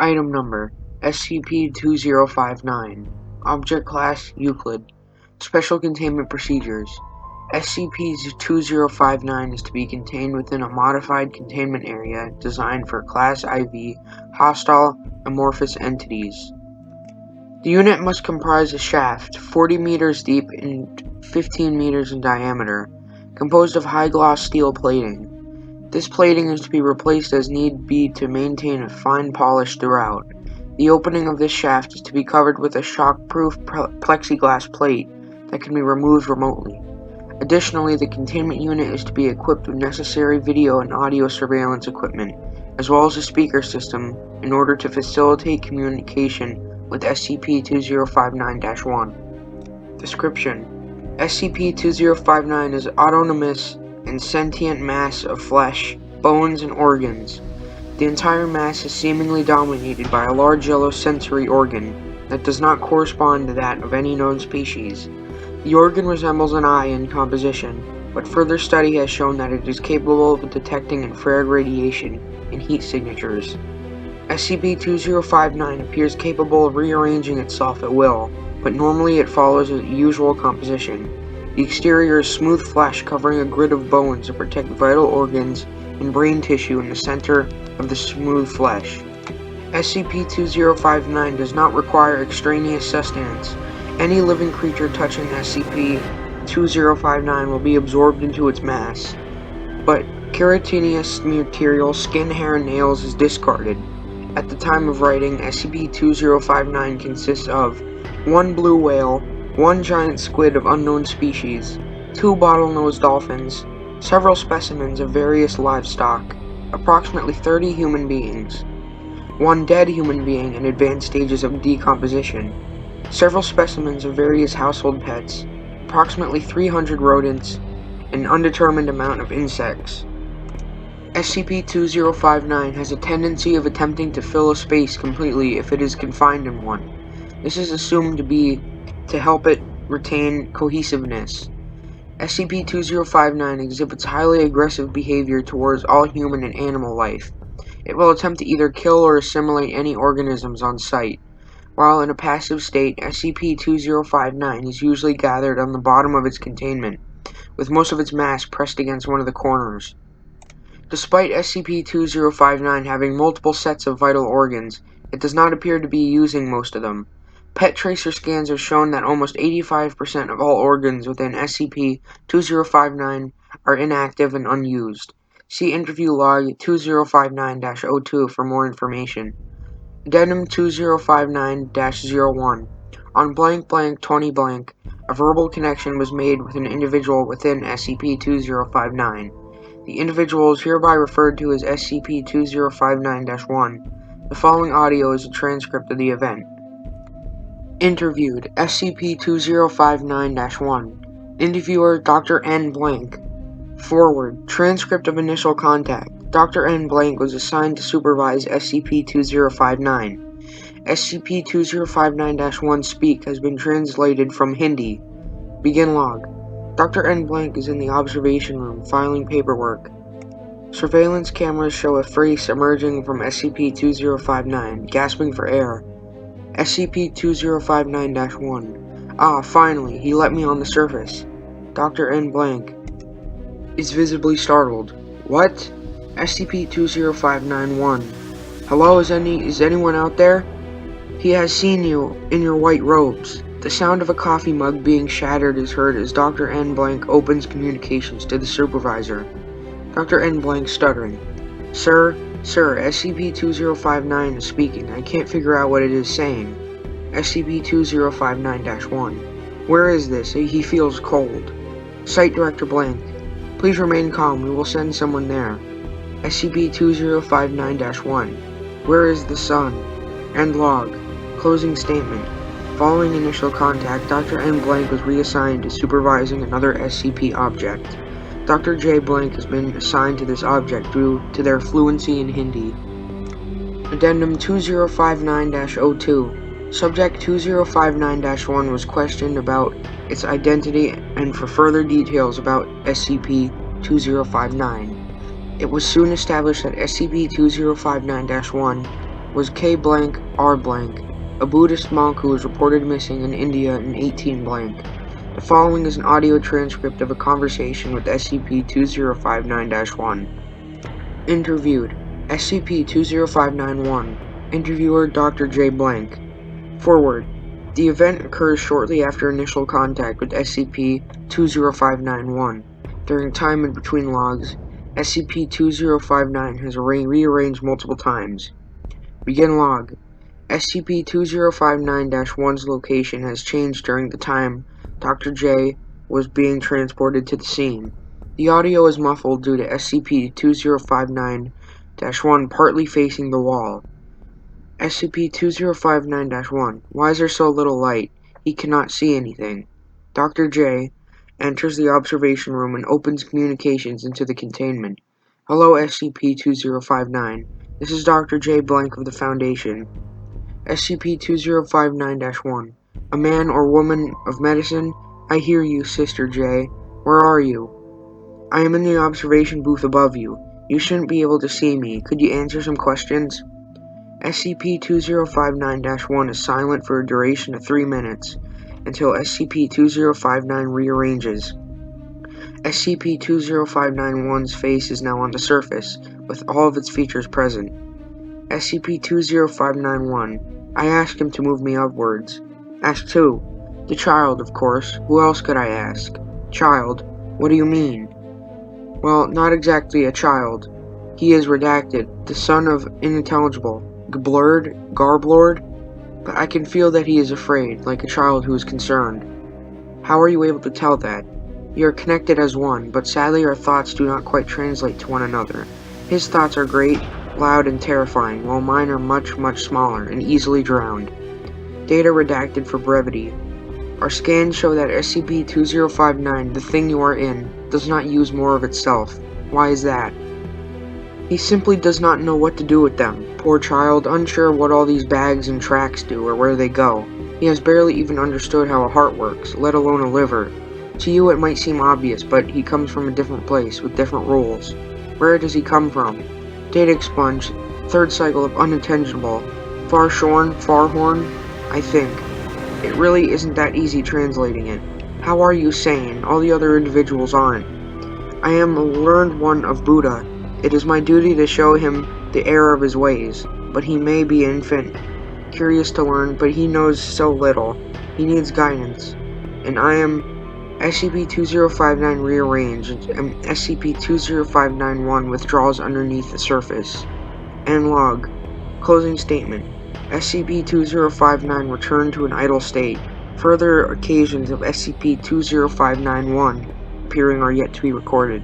Item Number SCP-2059 Object Class Euclid Special Containment Procedures SCP-2059 is to be contained within a modified containment area designed for Class IV hostile amorphous entities. The unit must comprise a shaft 40 meters deep and 15 meters in diameter, composed of high-gloss steel plating. This plating is to be replaced as need be to maintain a fine polish throughout. The opening of this shaft is to be covered with a shock-proof plexiglass plate that can be removed remotely. Additionally, the containment unit is to be equipped with necessary video and audio surveillance equipment, as well as a speaker system, in order to facilitate communication with SCP-2059-1. Description: SCP-2059 is autonomous and sentient mass of flesh, bones, and organs. The entire mass is seemingly dominated by a large yellow sensory organ that does not correspond to that of any known species. The organ resembles an eye in composition, but further study has shown that it is capable of detecting infrared radiation and heat signatures. SCP-2059 appears capable of rearranging itself at will, but normally it follows a usual composition. The exterior is smooth flesh covering a grid of bones to protect vital organs and brain tissue in the center of the smooth flesh. SCP-2059 does not require extraneous sustenance. Any living creature touching SCP-2059 will be absorbed into its mass, but keratinous material, skin, hair, and nails is discarded. At the time of writing, SCP-2059 consists of 1 blue whale, 1 giant squid of unknown species, 2 bottlenose dolphins, several specimens of various livestock, approximately 30 human beings, 1 dead human being in advanced stages of decomposition, several specimens of various household pets, approximately 300 rodents, an undetermined amount of insects. SCP-2059 has a tendency of attempting to fill a space completely if it is confined in one. This is assumed to be to help it retain cohesiveness. SCP-2059 exhibits highly aggressive behavior towards all human and animal life. It will attempt to either kill or assimilate any organisms on sight. While in a passive state, SCP-2059 is usually gathered on the bottom of its containment, with most of its mass pressed against one of the corners. Despite SCP-2059 having multiple sets of vital organs, it does not appear to be using most of them. PET tracer scans have shown that almost 85% of all organs within SCP-2059 are inactive and unused. See Interview Log 2059-02 for more information. Addendum 2059-01. On blank blank 20 blank, a verbal connection was made with an individual within SCP-2059. The individual is hereby referred to as SCP-2059-1. The following audio is a transcript of the event. Interviewed, SCP-2059-1. Interviewer, Dr. N. Blank. Forward, transcript of initial contact. Dr. N. Blank was assigned to supervise SCP-2059. SCP-2059-1 speak has been translated from Hindi. Begin log. Dr. N. Blank is in the observation room, filing paperwork. Surveillance cameras show a face emerging from SCP-2059, gasping for air. SCP-2059-1. Ah, finally, he let me on the surface. Dr. N. Blank is visibly startled. What? SCP-2059-1. Hello, is anyone out there? He has seen you, in your white robes. The sound of a coffee mug being shattered is heard as Dr. N. Blank opens communications to the supervisor. Dr. N. Blank stuttering. Sir, SCP-2059 is speaking. I can't figure out what it is saying. SCP-2059-1. Where is this? He feels cold. Site Director Blank. Please remain calm. We will send someone there. SCP-2059-1. Where is the sun? End log. Closing statement. Following initial contact, Dr. N. Blank was reassigned to supervising another SCP object. Dr. J. Blank has been assigned to this object due to their fluency in Hindi. Addendum 2059-02. Subject 2059-1 was questioned about its identity and for further details about SCP-2059. It was soon established that SCP-2059-1 was K blank R blank, a Buddhist monk who was reported missing in India in 18 blank. The following is an audio transcript of a conversation with SCP-2059-1. Interviewed: SCP-20591. Interviewer: Dr. J blank. Forward: the event occurs shortly after initial contact with SCP-20591. During time in between logs, SCP-2059 has rearranged multiple times. Begin log. SCP-2059-1's location has changed during the time Dr. J was being transported to the scene. The audio is muffled due to SCP-2059-1 partly facing the wall. SCP-2059-1. Why is there so little light? He cannot see anything. Dr. J enters the observation room and opens communications into the containment. Hello, SCP-2059. This is Dr. J blank of the Foundation. SCP-2059-1. A man or woman of medicine? I hear you, Sister J. Where are you? I am in the observation booth above you. You shouldn't be able to see me. Could you answer some questions? SCP-2059-1 is silent for a duration of 3 minutes, until SCP-2059 rearranges. SCP-2059-1's face is now on the surface, with all of its features present. SCP-2059-1. I asked him to move me upwards. Asked who? The child, of course. Who else could I ask? Child? What do you mean? Well, not exactly a child. He is redacted, the son of unintelligible. Garblord, but I can feel that he is afraid, like a child who is concerned. How are you able to tell that? We are connected as one, but sadly our thoughts do not quite translate to one another. His thoughts are great, loud, and terrifying, while mine are much, much smaller and easily drowned. Data redacted for brevity. Our scans show that SCP-2059, the thing you are in, does not use more of itself. Why is that? He simply does not know what to do with them. Poor child, unsure what all these bags and tracks do or where they go. He has barely even understood how a heart works, let alone a liver. To you it might seem obvious, but he comes from a different place, with different rules. Where does he come from? Data expunged. Third cycle of unintelligible. Farhorn, I think. It really isn't that easy translating it. How are you sane? All the other individuals aren't. I am a learned one of Buddha. It is my duty to show him the error of his ways, but he may be an infant, curious to learn, but he knows so little. He needs guidance. And I am SCP-2059 rearranged, and SCP-20591 withdraws underneath the surface. End log. Closing statement. SCP-2059 returned to an idle state. Further occasions of SCP-2059-1 appearing are yet to be recorded.